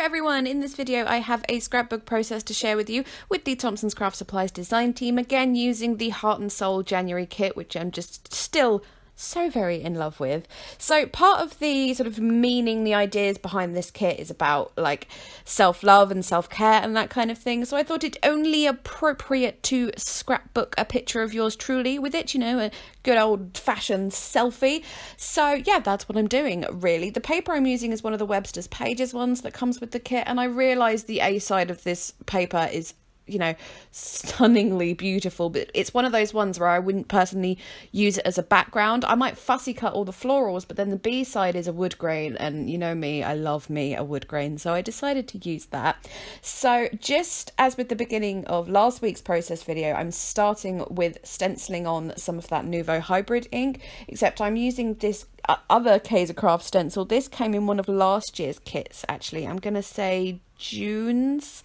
everyone, in this video I have a scrapbook process to share with you with the Thompson's Craft Supplies design team, again using the Heart and Soul January kit, which I'm just still so very in love with. So part of the sort of meaning, the ideas behind this kit is about like self-love and self-care and that kind of thing. So I thought it only appropriate to scrapbook a picture of yours truly with it, you know, a good old-fashioned selfie. So yeah, that's what I'm doing really. The paper I'm using is one of the Webster's Pages ones that comes with the kit, and I realised the A side of this paper is, you know, stunningly beautiful, but it's one of those ones where I wouldn't personally use it as a background. I might fussy cut all the florals, but then the B side is a wood grain, and you know me, I love me a wood grain, so I decided to use that. So just as with the beginning of last week's process video, I'm starting with stenciling on some of that Nuvo hybrid ink, except I'm using this other Kaiser Craft stencil. This came in one of last year's kits, actually. I'm gonna say June's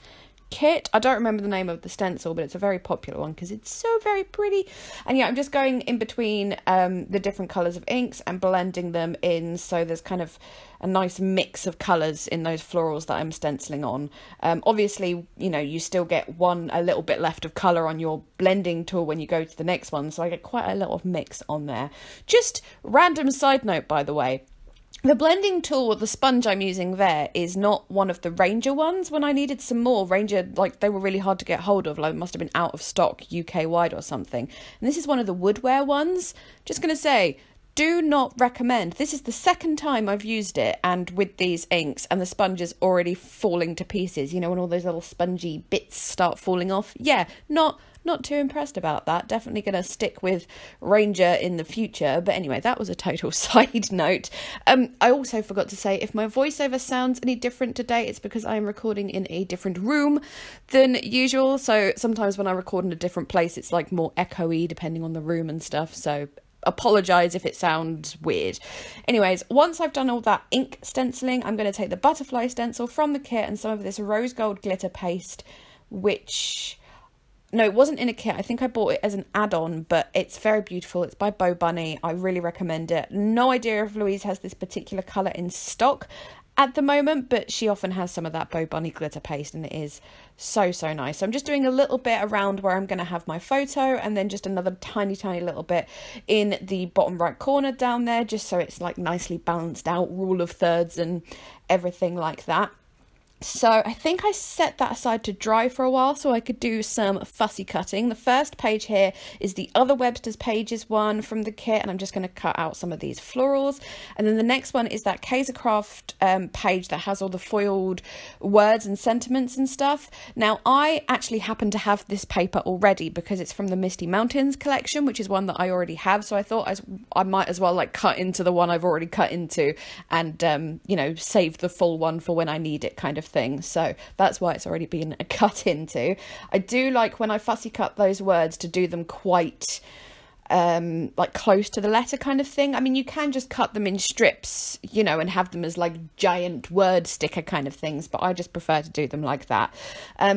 kit. I don't remember the name of the stencil, but it's a very popular one because it's so very pretty. And yeah, I'm just going in between the different colours of inks and blending them in, so there's kind of a nice mix of colours in those florals that I'm stenciling on. Obviously, you know, you still get a little bit left of colour on your blending tool when you go to the next one, so I get quite a lot of mix on there. Just random side note, by the way, the blending tool, the sponge I'm using there, is not one of the Ranger ones. When I needed some more, Ranger, like, they were really hard to get hold of. Like, it must have been out of stock UK-wide or something. And this is one of the Woodware ones. Just going to say, do not recommend. This is the second time I've used it, and with these inks, and the sponge is already falling to pieces. You know, when all those little spongy bits start falling off. Yeah, not too impressed about that. Definitely going to stick with Ranger in the future. But anyway, that was a total side note. I also forgot to say, if my voiceover sounds any different today, it's because I am recording in a different room than usual. So sometimes when I record in a different place, it's like more echoey depending on the room and stuff. So apologise if it sounds weird. Anyways, once I've done all that ink stenciling, I'm going to take the butterfly stencil from the kit and some of this rose gold glitter paste, which... no, it wasn't in a kit. I think I bought it as an add-on, but it's very beautiful. It's by Bo Bunny. I really recommend it. No idea if Louise has this particular colour in stock at the moment, but she often has some of that Bo Bunny glitter paste, and it is so nice. So I'm just doing a little bit around where I'm going to have my photo, and then just another tiny little bit in the bottom right corner down there, just so it's like nicely balanced out, rule of thirds and everything like that. So I think I set that aside to dry for a while so I could do some fussy cutting. The first page here is the other Webster's Pages one from the kit, and I'm just going to cut out some of these florals. And then the next one is that Kaiser Craft page that has all the foiled words and sentiments and stuff. Now, I actually happen to have this paper already because it's from the Misty Mountains collection, which is one that I already have. So I thought I might as well like cut into the one I've already cut into and, you know, save the full one for when I need it kind of thing. So that's why it's already been cut into. I do like when I fussy cut those words to do them quite like close to the letter kind of thing. I mean, you can just cut them in strips, you know, and have them as like giant word sticker kind of things, but I just prefer to do them like that.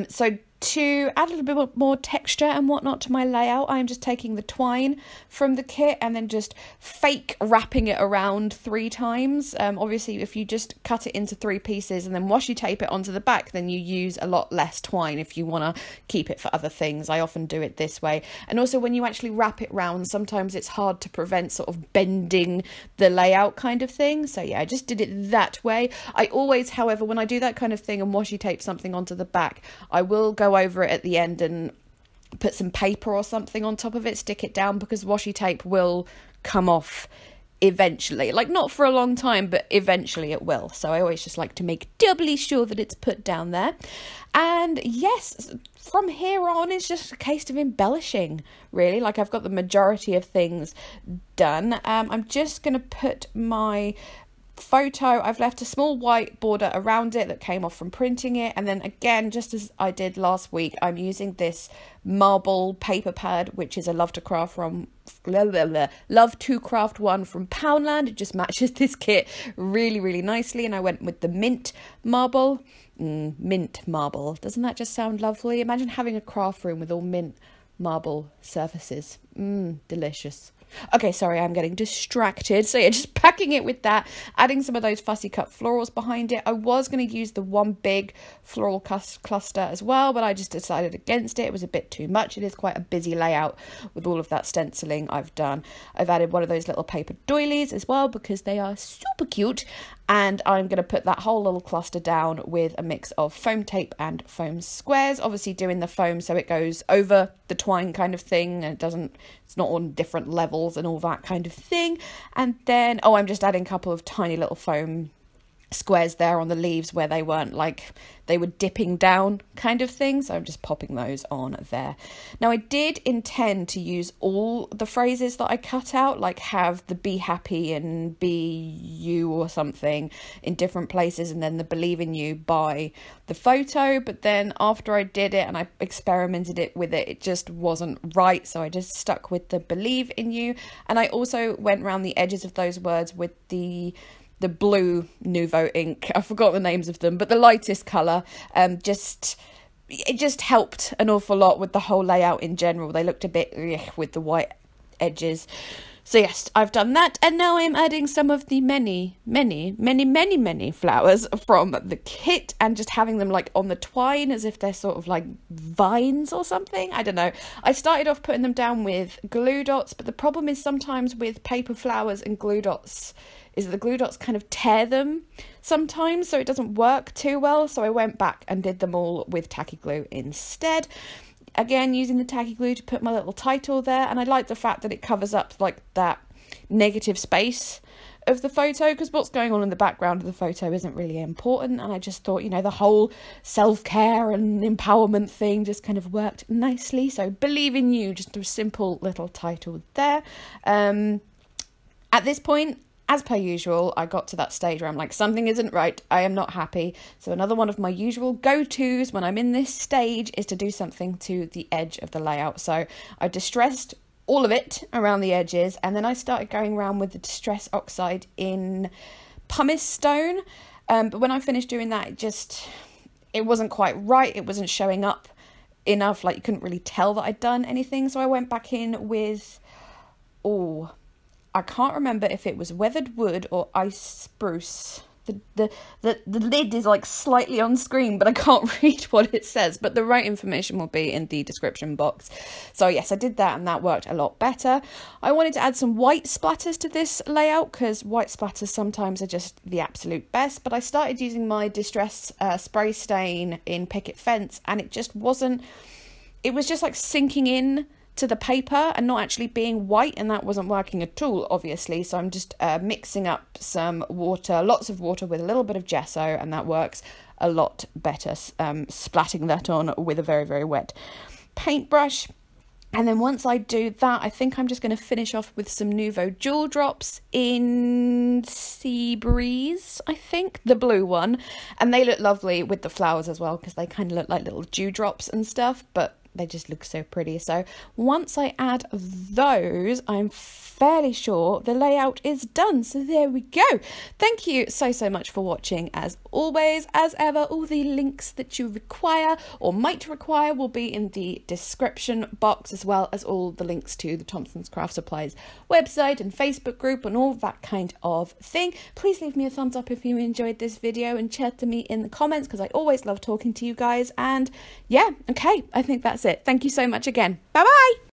So to add a little bit more texture and whatnot to my layout, I'm just taking the twine from the kit and then just fake wrapping it around 3 times. Obviously, if you just cut it into 3 pieces and then washi tape it onto the back, then you use a lot less twine if you want to keep it for other things. I often do it this way. And also when you actually wrap it round, sometimes it's hard to prevent sort of bending the layout kind of thing. So yeah, I just did it that way. I always, however, when I do that kind of thing and washi tape something onto the back, I will go over it at the end and put some paper or something on top of it, stick it down, because washi tape will come off eventually. Like, not for a long time, but eventually it will. So I always just like to make doubly sure that it's put down there. And yes, from here on it's just a case of embellishing, really. Like, I've got the majority of things done. I'm just going to put my photo, I've left a small white border around it that came off from printing it, and then again, just as I did last week, I'm using this marble paper pad, which is a Love to Craft one from Poundland. It just matches this kit really nicely, and I went with the mint marble. Mint marble, doesn't that just sound lovely? Imagine having a craft room with all mint marble surfaces. Delicious. Okay, sorry, I'm getting distracted. So yeah, just packing it with that, adding some of those fussy cut florals behind it. I was going to use the one big floral cluster as well, but I just decided against it. It was a bit too much. It is quite a busy layout with all of that stenciling I've done. I've added one of those little paper doilies as well because they are super cute. And I'm going to put that whole little cluster down with a mix of foam tape and foam squares, obviously doing the foam so it goes over the twine kind of thing and it's not on different levels and all that kind of thing. And then, I'm just adding a couple of tiny little foam squares there on the leaves where they weren't like they were dipping down kind of thing, so I'm just popping those on there. Now I did intend to use all the phrases that I cut out, like have the be happy and be you or something in different places, and then the believe in you by the photo, but then after I did it and I experimented with it, it just wasn't right, so I just stuck with the believe in you. And I also went around the edges of those words with the blue Nouveau ink. I forgot the names of them, but the lightest colour. It just helped an awful lot with the whole layout in general. They looked a bit with the white edges. So yes, I've done that, and now I'm adding some of the many flowers from the kit and just having them like on the twine as if they're sort of like vines or something. I don't know. I started off putting them down with glue dots, but the problem is sometimes with paper flowers and glue dots is that the glue dots kind of tear them sometimes, so it doesn't work too well. So I went back and did them all with tacky glue instead. Again, using the tacky glue to put my little title there, and I like the fact that it covers up like that negative space of the photo, because what's going on in the background of the photo isn't really important, and I just thought, you know, the whole self-care and empowerment thing just kind of worked nicely. So believe in you, just a simple little title there. At this point, as per usual, I got to that stage where I'm like, something isn't right, I am not happy. So another one of my usual go-tos when I'm in this stage is to do something to the edge of the layout. So I distressed all of it around the edges, and then I started going around with the Distress Oxide in pumice stone. But when I finished doing that, it wasn't quite right. It wasn't showing up enough, like you couldn't really tell that I'd done anything. So I went back in with, I can't remember if it was weathered wood or ice spruce. The lid is like slightly on screen, but I can't read what it says, but the right information will be in the description box. So yes, I did that and that worked a lot better. I wanted to add some white splatters to this layout because white splatters sometimes are just the absolute best, but I started using my Distress spray stain in Picket Fence, and it was just like sinking in to the paper and not actually being white, and that wasn't working at all, obviously. So I'm just mixing up some water, lots of water with a little bit of gesso, and that works a lot better, splatting that on with a very, very wet paintbrush. And then once I do that, I think I'm just going to finish off with some Nouveau Jewel Drops in Sea Breeze, I think, the blue one. And they look lovely with the flowers as well, because they kind of look like little dewdrops and stuff, but they just look so pretty. So once I add those, I'm fairly sure the layout is done. So there we go. Thank you so much for watching. As always, as ever, all the links that you require or might require will be in the description box, as well as all the links to the Thompson's Craft Supplies website and Facebook group and all that kind of thing. Please leave me a thumbs up if you enjoyed this video and chat to me in the comments, because I always love talking to you guys. And yeah, okay, I think that's it. Thank you so much again. Bye bye.